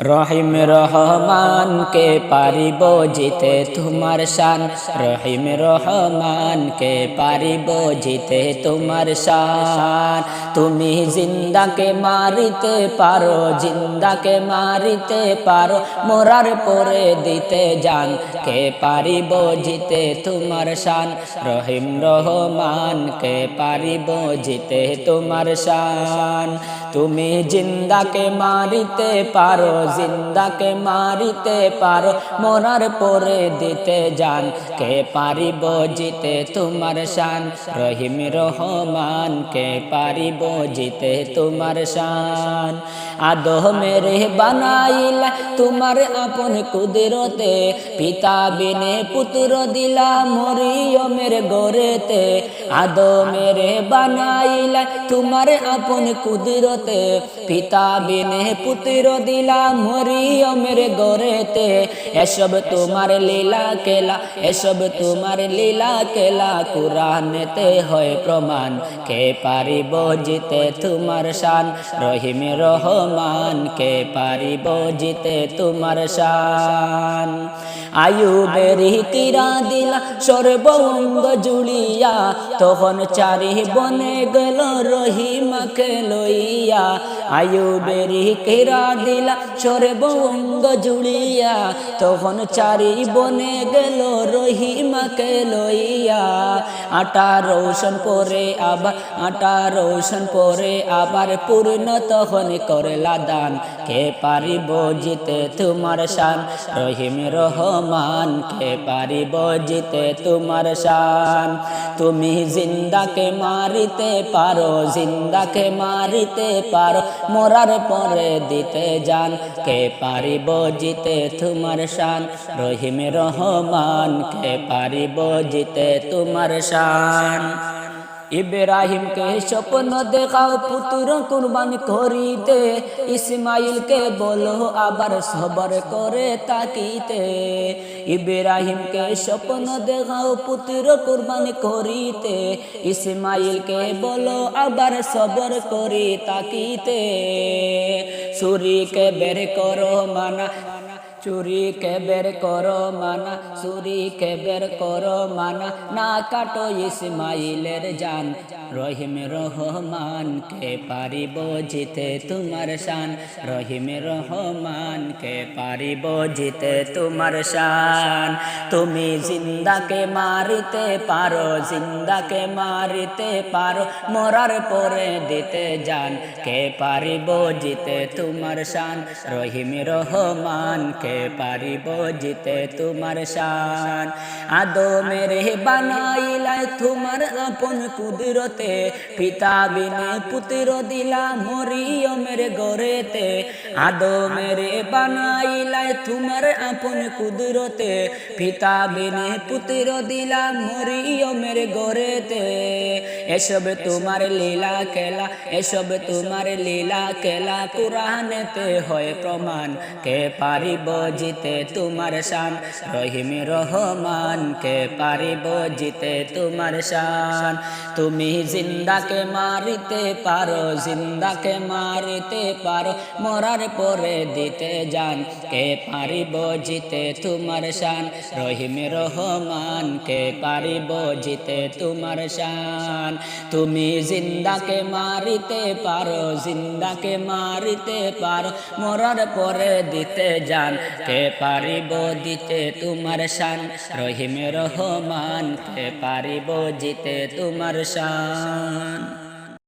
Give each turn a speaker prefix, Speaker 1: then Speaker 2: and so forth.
Speaker 1: রহিম রহমান কে পারিব জিতে তোমার শান, রহিম রহমান কে পারিব জিতে তোমার শান। তুমি জিন্দাকে মারিতে পারো, জিন্দাকে মারিতে পারো, মরার পরে দিতে জান, কে পারিব জিতে তোমার শান। রহিম রহমান কে পারিব জিতে তোমার শান। তুমি জিন্দাকে মারিতে পারো, জিন্দাকে মারিতে পারো, মরার পরে দিতে জান, কে পারিব জিতে তোমার শান। রহিম রহমান কে পারিব জিতে তোমার শান। আদমের বানাইলা তোমার আপন কুদরতে, পিতা বিনে পুত্র দিলা মরিয়মের গরেতে। আদমের বানাইলা তোমার আপন কুদরতে, পিতা বিনে পুত্র দিলা মরিয়মের গরেতে। এসব তোমার লীলা কেলা, এসব তোমার লীলা কেলা, কুরআনেতে হয় প্রমাণ, কে পারিব জিতে তোমার শান। রহিম রহমান কে পারিব জিতে তোমার শান। আয়ুবের কিরা দিলা সর্বঙ্গ জুড়িয়া, তখন চারি বনে গেল রহিমাকে লইয়া। আয়ুবের কিরা দিলা সর্বঙ্গ জুড়িয়া, তখন চারি বনে গেল রহিমাকে লইয়া। আটা রৌশন পরে আবার, আটা রৌশন পরে আবার পূর্ণ তখন করলা দান, কে পারিব জিতে তোমার শান। রহিম রহমান কে পারিব জিতে তোমার শান। তুমি জিন্দাকে মারিতে পারো, জিন্দাকে মারিতে পারো, মরার পরে দিতে জান, কে পারিব জিতে তোমার শান। রহিম রহমান কে পারিব জিতে তোমার শান। ইব্রাহিমকে স্বপ্ন দেখাও পুত্র কুরবান করিতে, ইসমাইলকে বলো আবার সবর করে তাকিতে। ইব্রাহিমকে স্বপ্ন দেখাও পুত্র কুরবান করিতে, ইসমাইলকে বলো আবার সবর করে তাকিতে। ছুরিকে বের করো মানা, চুরিকে বের করো মানা, চুরিকে বের করো মানা, না কাটো ইসমাইলের জান। রহিম রহমান কে পারিব জিতে তোমার শান। রহিম রহমান কে পারিব জিতে তোমার শান। তুমি জিন্দাকে মারিতে পারো, জিন্দাকে মারিতে পারো, মরার পরে দিতে জান, কে পারিব জিতে তোমার শান। রহিম রহমান কে পারিব জিতে তোমার শান। আদমের বানাইলা তোমার আপন কুদরতে, পিতা বিনে পুত্র দিলা মরিয়মের গরেতে। আদমের বানাইলা তোমার আপন কুদরতে, পিতা বিনে পুত্র দিলা মরিয়মের গরেতে। এসব তোমার লীলা খেলা, এসব তোমার লীলা খেলা, কুরআনেতে হয় প্রমাণ, কে পারিব জিতে তোমার শান। রহিম রহমান কে পারিব জিতে তোমার শান। তুমি জিন্দাকে মারিতে পারো, জিন্দাকে মারিতে পারো, মরার পরে দিতে জান, কে পারিব জিতে তোমার শান। রহিম রহমান কে পারিব জিতে তোমার শান। তুমি জিন্দাকে মারিতে পারো, জিন্দাকে মারিতে পারো, মরার পরে দিতে জান, কে পারিব দিতে তোমার শান। রহিম রহমান কে পারিব জিতে তোমার শান।